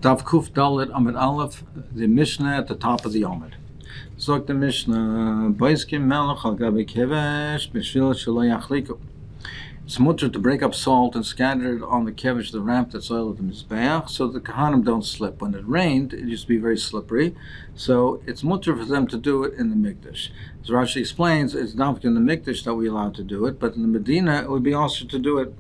Daf Kuf Dalet Amud Aleph, the Mishnah at the top of the Amud. Zok the Mishnah, Boiskim Melech al Gabi Kevesh, B'shvil Shelo Yachliku. It's mutter to break up salt and scatter it on the kevesh, the ramp that's oil of the mizbeach, so the kahanim don't slip. When it rained, it used to be very slippery, so it's mutter for them to do it in the mikdash. As Rashi explains, it's not in the mikdash that we're allowed to do it, but in the Medina, it would be also to do it,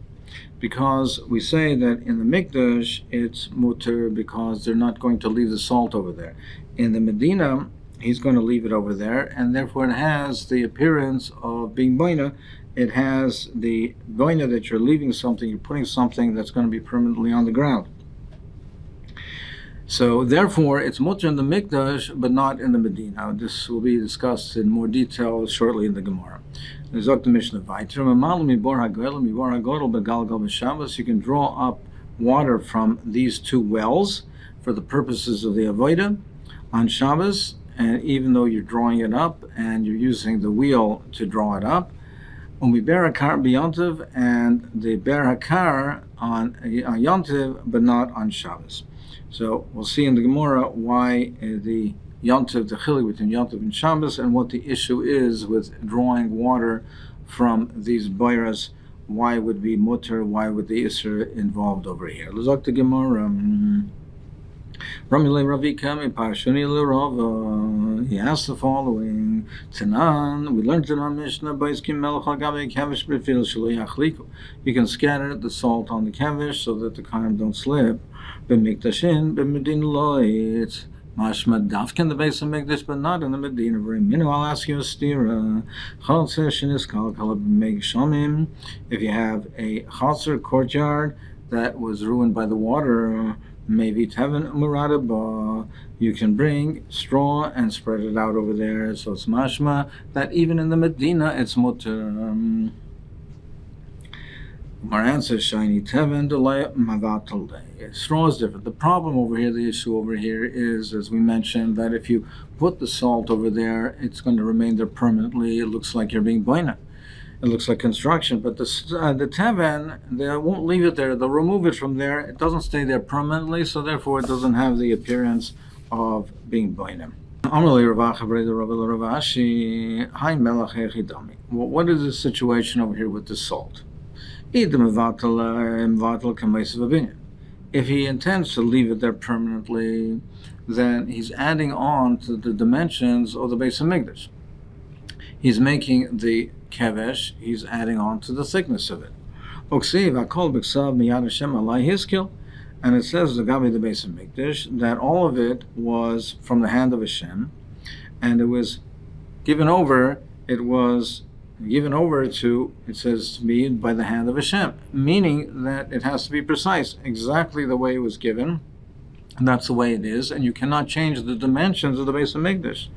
because we say that in the mikdash, it's mutter because they're not going to leave the salt over there. In the Medina, he's going to leave it over there, and therefore it has the appearance of being boina. It has the boina that you're leaving something, you're putting something that's going to be permanently on the ground. So therefore, it's mutter in the mikdash, but not in the Medina. This will be discussed in more detail shortly in the Gemara. Zok the Mishnah Vayter, you can draw up water from these two wells for the purposes of the avodah on Shabbos, and even though you're drawing it up and you're using the wheel to draw it up, Ber Hakar b'Yontiv, and the Ber Hakar on Yontiv, but not on Shabbos. So we'll see in the Gemara why the Yontiv, the chiluk between Yontiv and Shabbos, and what the issue is with drawing water from these boiras. Why would be mutter? Why would the isser involved over here? L'zok the Gemara. He asked the following: Tanan, we learned in our Mishnah, you can scatter the salt on the kevish so that the kahanim don't slip. It's mashma dafkin the base of mikdash, but not in the Medina. I'll ask you a stira. If you have a chaser courtyard that was ruined by the water, maybe Tevin Muradaba, you can bring straw and spread it out over there. So it's mashma that even in the Medina it's mutter. Our answer is shiny Tevin delay Mavatalde. Straw is different. The problem over here, the issue over here is, as we mentioned, that if you put the salt over there, it's going to remain there permanently. It looks like you're being boina. It looks like construction, but the teven, they won't leave it there. They'll remove it from there. It doesn't stay there permanently, so therefore it doesn't have the appearance of being boinim. Well, what is the situation over here with the salt? If he intends to leave it there permanently, then he's adding on to the dimensions of the base of Mikdash. He's making the kevesh, he's adding on to the thickness of it. And it says the Gabi the base of Mikdash that all of it was from the hand of Hashem, and it was given over. It was given over to, it says, to be by the hand of Hashem, meaning that it has to be precise, exactly the way it was given. And that's the way it is, and you cannot change the dimensions of the base of Mikdash.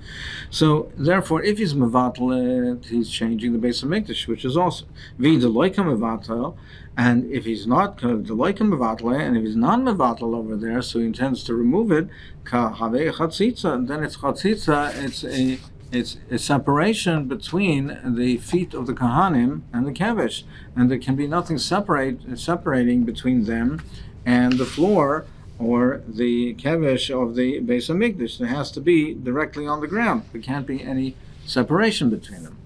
So, therefore, if he's mevatel, he's changing the base of Mikdash, which is also v'deloika mevatel. And if he's not deloika mevatel, and if he's not mevatel over there, so he intends to remove it, ka have chatzitza, then it's chatzitza. It's a separation between the feet of the kahanim and the kevish, and there can be nothing separating between them and the floor or the kevish of the base of Mikdash. There has to be directly on the ground. There can't be any separation between them.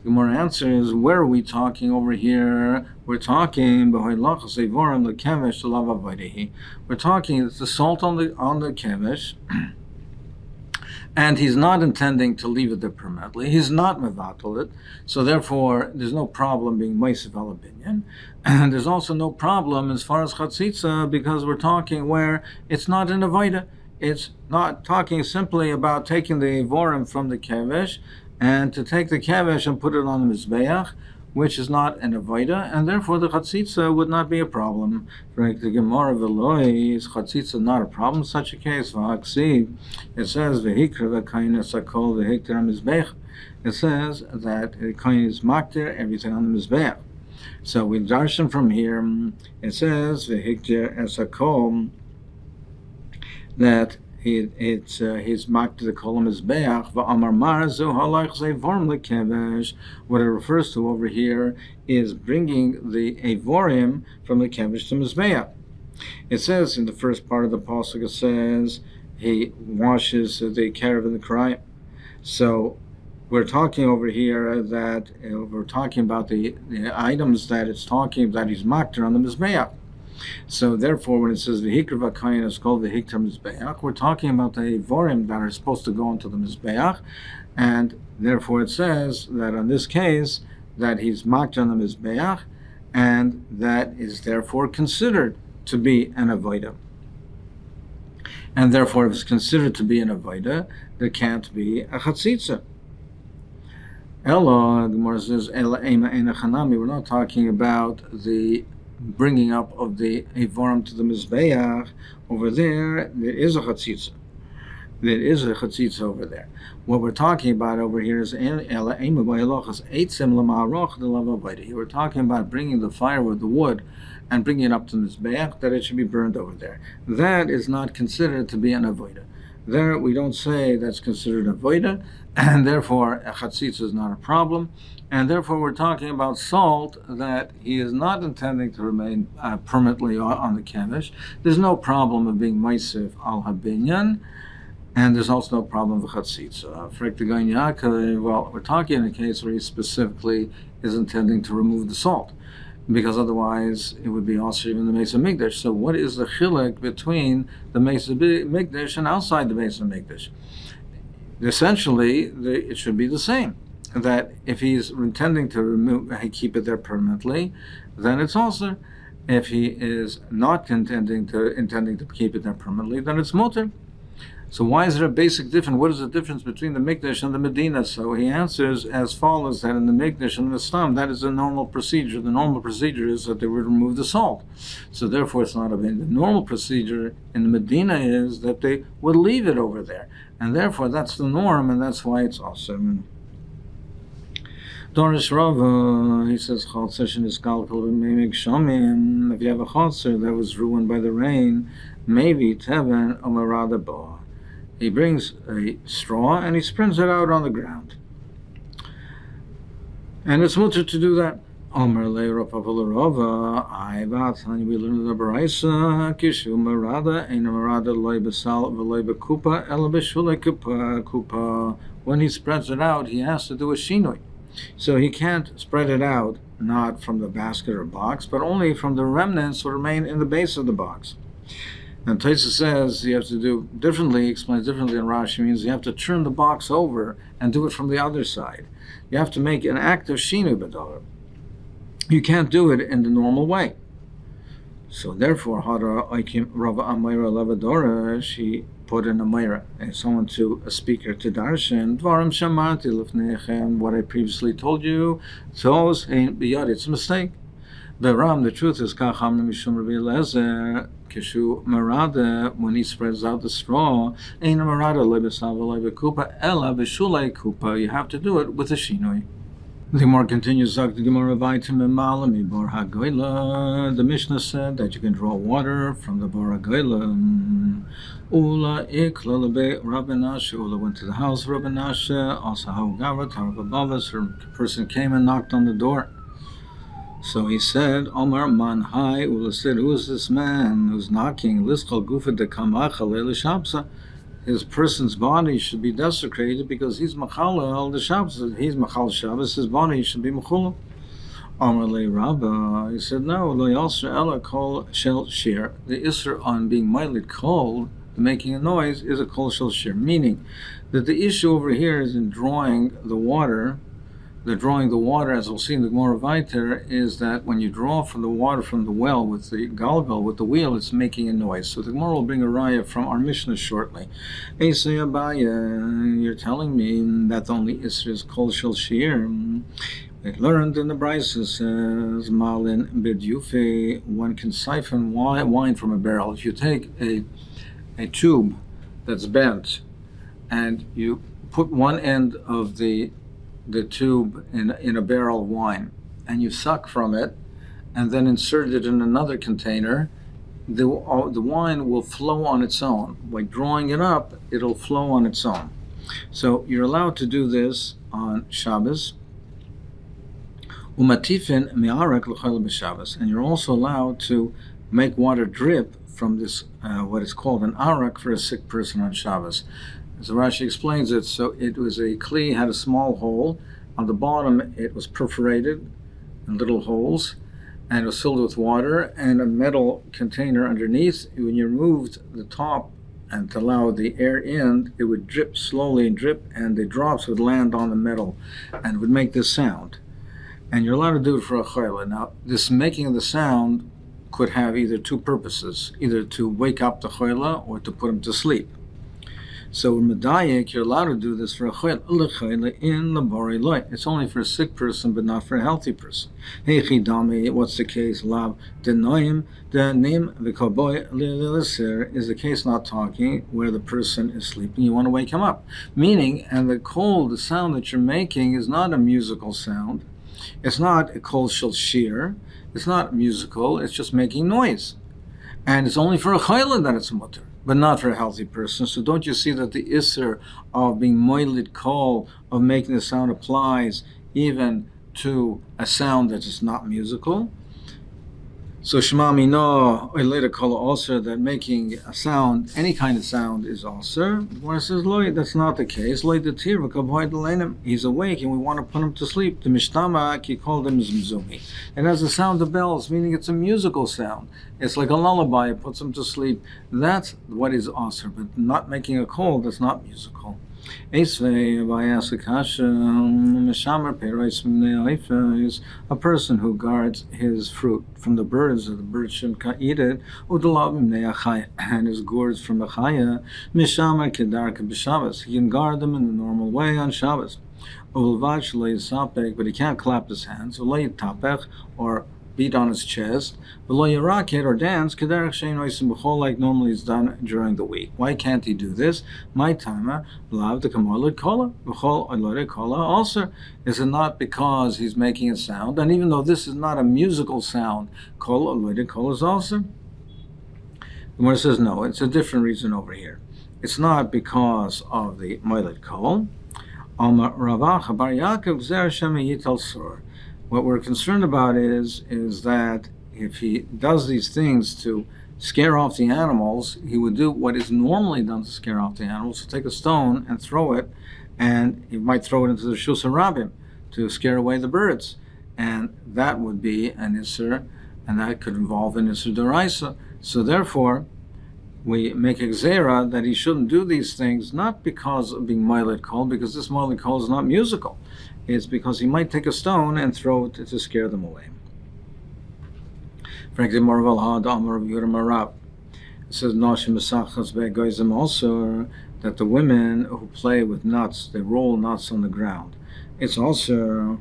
The Gemara answer is, where are we talking over here? We're talking we're talking it's the salt on the kevish, and he's not intending to leave it there permanently. He's not mevatel it, so therefore there's no problem being meisiv al binyan. And there's also no problem as far as chatzitza, because we're talking where it's not an avodah. It's not talking simply about taking the vorim from the kevesh and to take the kevesh and put it on the mizbeach, which is not an avodah, and therefore the chatzitza would not be a problem. For the Gemara Veloy, is chatzitza not a problem in such a case? It says v'hikra v'kain esakol v'hikra mizbeach. It says that the kain is maktir everything on the mizbeach. So we darshan from here. It says v'hikra esakol that he's marked to the kolam mizbeach va'amar marzu halach zevorm lekevesh. What it refers to over here is bringing the avorim from the kevesh to mizbeach. It says in the first part of the pasuk, it says he washes the karev and the karayim. So we're talking over here that we're talking about the items that it's talking that he's makter on the mizbeach. So therefore, when it says v'hikra v'kayin is called v'hikra mizbeach, we're talking about the vorim that are supposed to go into the mizbeach, and therefore it says that in this case that he's makter on the mizbeach, and that is therefore considered to be an avodah. And therefore, if it's considered to be an avodah, there can't be a chatzitza. Ella, the Gemara says, Ella ema ena chanami. We're not talking about the bringing up of the evarim to the mizbeach. Over there is a chatzitza. There is a chatzitza over there. What we're talking about over here is Ella ema b'halachas eitzim l'ma'aroch d'lav avodah. We're talking about bringing the fire with the wood and bringing it up to the mizbeach, that it should be burned over there. That is not considered to be an avodah. There we don't say that's considered a avodah, and therefore a chatzitza is not a problem, and therefore we're talking about salt that he is not intending to remain permanently on the kevish. There's no problem of being meisif al habinyan, and there's also no problem with chatzitza. Well, we're talking in a case where he specifically is intending to remove the salt, because otherwise it would be also even the Mesa Mikdash. So what is the chilek between the Mesa Mikdash and outside the Mesa Mikdash? Essentially, it should be the same. That if he's intending to keep it there permanently, then it's also. If he is not intending to keep it there permanently, then it's mutter. So why is there a basic difference? What is the difference between the Mikdash and the Medina? So he answers as follows, that in the Mikdash and the Stam, that is a normal procedure. The normal procedure is that they would remove the salt. So therefore it's not a The normal procedure in the Medina is that they would leave it over there. And therefore that's the norm, and that's why it's awesome. Dorish Rava, he says, Chaltzer is kalkal v'meimik shamim. If you have a Chaltzer that was ruined by the rain, maybe Teven Omerada Ba. He brings a straw and he spreads it out on the ground. And it's mutter to do that. Omer le'Rav Rava, we learn the Baraisa, Kishu Merada, Ein Merada loy b'sal v'loy b'kupa, ela b'shulei kupa. When he spreads it out, he has to do a shinoi. So he can't spread it out, not from the basket or box, but only from the remnants that remain in the base of the box. And Taisa says you have to do differently, explains differently in Rashi, means you have to turn the box over and do it from the other side. You have to make an act of shinu b'dar. You can't do it in the normal way. So therefore, Hara Aikim Rava Amira Lavadora, she put in a Meira, and someone a speaker to Darshan, Dvarim Shamati Lefnechem, what I previously told you, those ain't biyad, it's a mistake. The Ram, the truth is, Kacham Mishum Rabbi Lezer, Kishu Marada, when he spreads out the straw, Ein Marada Lebesav Lebekupa, Ella Beshulei Kupa, you have to do it with a Shinoi. The Gemara continues, the Gemara Vaitim Malami Bar HaGoyla. The Mishnah said that you can draw water from the Bar HaGoyla. Ula Ikla Lebe Rabbi Nashe. Ula went to the house of Rabbi Nashe. Also Haugavat, Harababavas, her person came and knocked on the door. So he said, Omar Man Hai. Ula said, who is this man who's knocking? Liskal Gufa de Kamacha Leila Shabsa. His person's body should be desecrated because he's Machala the Shabbos. He's Machal Shabbos, his body should be Machula. Amar Le Rabba, he said, no, Lo Yalsher Ella Kol Shel Shir. The Isser on being mildly cold, making a noise, is a Kol Shel Shir. Meaning that the issue over here is in drawing the water. Drawing the water, as we'll see in the Gemara Vayter, is that when you draw from the water from the well with the galgal, with the wheel, it's making a noise. So the Gemara will bring a raya from our Mishnah shortly. Eisei Abaya, you're telling me that the only Isra is Kol Shel Shir. It learned in the Brisa says, Malin B'dyufe, one can siphon wine from a barrel. If you take a tube that's bent and you put one end of the tube in a barrel of wine, and you suck from it, and then insert it in another container, the wine will flow on its own. By drawing it up, it'll flow on its own. So you're allowed to do this on Shabbos. Umatifin mi'arek l'chayla b'Shabbos, and you're also allowed to make water drip from this, what is called an arak for a sick person on Shabbos. As Rashi explains it, so it was a kli, had a small hole. On the bottom, it was perforated in little holes, and it was filled with water, and a metal container underneath. When you removed the top and to allow the air in, it would drip slowly and drip, and the drops would land on the metal and would make this sound. And you're allowed to do it for a chayla. Now, this making of the sound could have either two purposes, either to wake up the chayla or to put him to sleep. So in Medayik, you're allowed to do this for a chayla in the bori loy. It's only for a sick person, but not for a healthy person. Hey chidami, what's the case? Lav denoim denim v'koboy lilisir is the case not talking where the person is sleeping. You want to wake him up, meaning, and the sound that you're making is not a musical sound. It's not a kol shel shir. It's not musical. It's just making noise, and it's only for a chayla that it's mutter, but not for a healthy person. So don't you see that the isser of being moilid kol, of making the sound, applies even to a sound that is not musical? So Shema Mino, later kol also, that making a sound, any kind of sound, is also. Where it says, Loy, that's not the case. Loy the tir, he's awake and we want to put him to sleep. The Mishtama, he called him Zumzumi. It has the sound of bells, meaning it's a musical sound. It's like a lullaby, it puts him to sleep. That's what is also, but not making a call, that's not musical. Is a person who guards his fruit from the birds, or the birds shouldn't eat it, and his gourds from the chaya, he can guard them in the normal way on Shabbos. But he can't clap his hands, or beat on his chest, or dance, like normally is done during the week. Why can't he do this? My timer, also. Is it not because he's making a sound? And even though this is not a musical sound, is also. The Gemara says no, it's a different reason over here. It's not because of the moiled kol. What we're concerned about is that if he does these things to scare off the animals, he would do what is normally done to scare off the animals, so take a stone and throw it, and he might throw it into the Shus HaRabim to scare away the birds. And that would be an Isser, and that could involve an Isser D'Oraisa. So therefore, we make a gzera that he shouldn't do these things, not because of being moiled kol, because this moiled kol is not musical. It's because he might take a stone and throw it to scare them away. Frankly, it says also that the women who play with nuts, they roll nuts on the ground. It's also,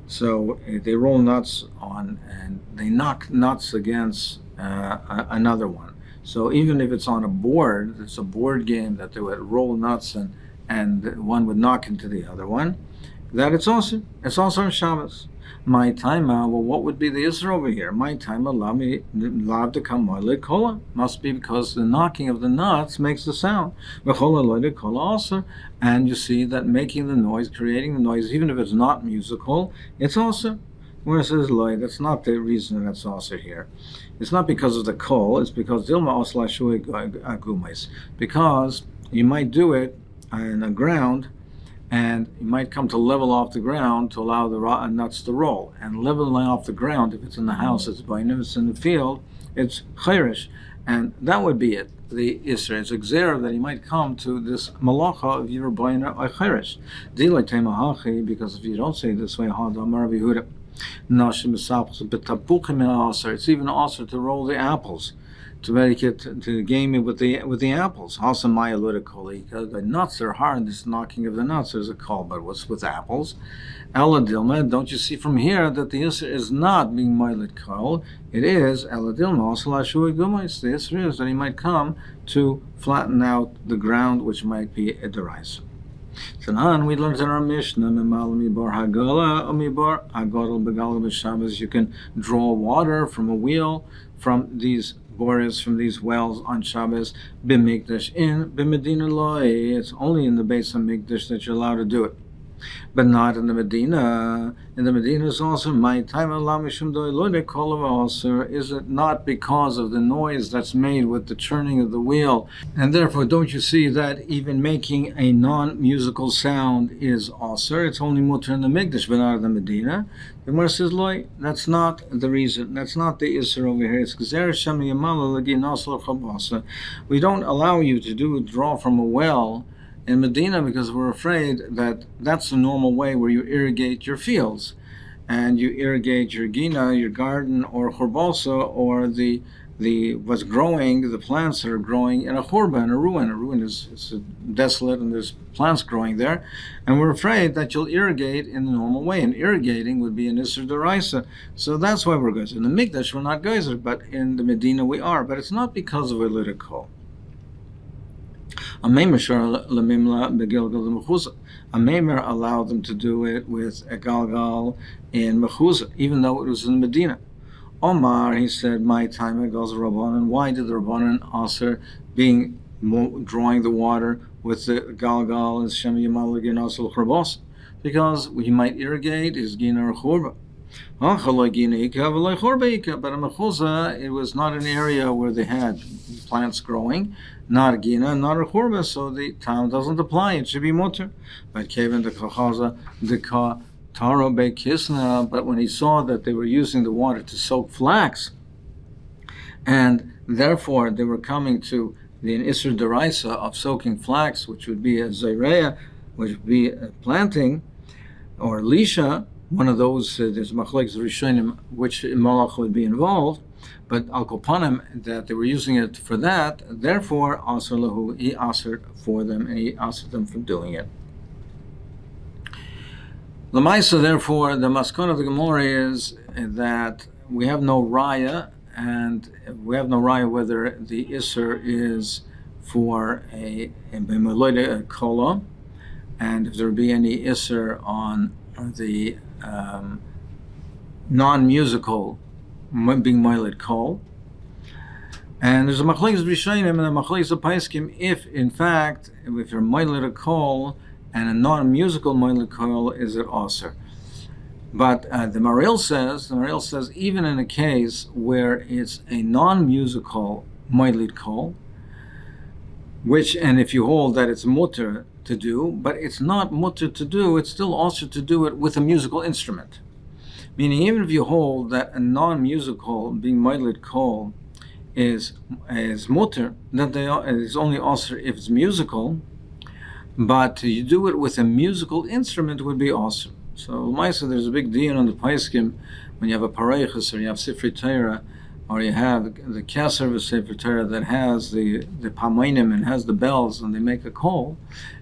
so they roll nuts on and they knock nuts against another one. So even if it's on a board, it's a board game that they would roll nuts and one would knock into the other one. That it's also on Shabbos. My time, well, what would be the Isra over here? My time, lav to come kola. Must be because the knocking of the nuts makes the sound. Kola also. And you see that making the noise, creating the noise, even if it's not musical, it's also. Where it says loy, that's not the reason that's also here. It's not because of the kol, it's because dilma osla shui agumais. Because you might do it on the ground, and you might come to level off the ground to allow the nuts to roll. And leveling off the ground, if it's in the house, it's bainim, if it's in the field, it's chayrish. And that would be it, the Isra. It's a gzera that he might come to this malacha of your bainer or chayrish. Dilay temahachi, because if you don't say it this way, hadamar vihuda. It's even also to roll the apples, to make it to game it with the apples. The nuts are hard. This knocking of the nuts is a call, but what's with apples? Eladilma, don't you see from here that the Isra is not being moiled kol? It is Eladilma also lashui gumais. The Isra is that he might come to flatten out the ground, which might be a deraisa. So now we learned in our Mishnah, you can draw water from a wheel, from these bores, from these wells on Shabbos, b'mikdash in b'medina loy. It's only in the base of mikdash that you're allowed to do it. but not in the Medina. In the Medina is also my time also. Is it not because of the noise that's made with the churning of the wheel? And therefore, don't you see that even making a non-musical sound is also? It's only mutter in the Mikdash, but not in the Medina. The Gemara says, "Loi, that's not the reason. That's not the Isser over here. It's we don't allow you to draw from a well in Medina because we're afraid that that's the normal way where you irrigate your fields, and you irrigate your gina, your garden, or churbosa, or the what's growing, the plants that are growing in a churba, in a ruin. A ruin is desolate, and there's plants growing there, and we're afraid that you'll irrigate in the normal way, and irrigating would be an Isser D'Oraisa. So that's why we're geyser. In the Mikdash, we're not geyser, but in the Medina we are. But it's not because of a lyrical. A Meimer allowed them to do it with a galgal in Mechuzah, even though it was in Medina. Omar, he said, my time it goes Rabbanan. Why did the Rabbanan Aser drawing the water with the galgal and Shem Yamal Ginasal Charbos? Because he might irrigate his gina or churba. But in Mechuzah, it was not an area where they had plants growing, not a gina, not a churba, so the town doesn't apply. It should be mutter. But Kevin the Kachaza, the Ka Taro Be Kisna, but when he saw that they were using the water to soak flax, and therefore they were coming to the Isser D'Oraisa of soaking flax, which would be a Zaireya, which would be a planting, or Lisha, one of those, there's Machlekes Rishonim, which Malach would be involved, but Al Kopanim, that they were using it for that, therefore, Asr Lahu, he assered for them, and he assered them from doing it. Lamaisa, therefore, the maskon of the Gemara is that we have no raya, and we have no raya whether the Isser is for a kola, and if there be any Isser on the non-musical being moiled kol. And there's a machlekes rishonim and a machlekes paiskim if in fact if you're moiled kol and a non-musical moiled kol is it aser. But the Maril says even in a case where it's a non-musical moiled kol, which, and if you hold that it's mutter to do, but it's not mutter to do, it's still also to do it with a musical instrument. Meaning, even if you hold that a non-musical being moiled kol is mutter, that it's only also if it's musical, but you do it with a musical instrument would be awesome. So, L'maisa, there's a big deal on the Paiskim when you have a pareichus or you have Sifrei Torah, or you have the Kesser of a Sefer Torah that has the pamainim and has the bells and they make a call.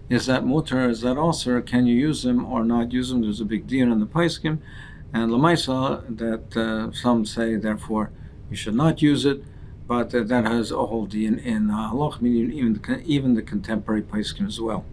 Is that mutter? Is that also? Can you use them or not use them? There's a big deal on the Paiskim. And Lamaisa, that some say, therefore, you should not use it, but that has a whole deal in halach, meaning even the contemporary Paiskim as well.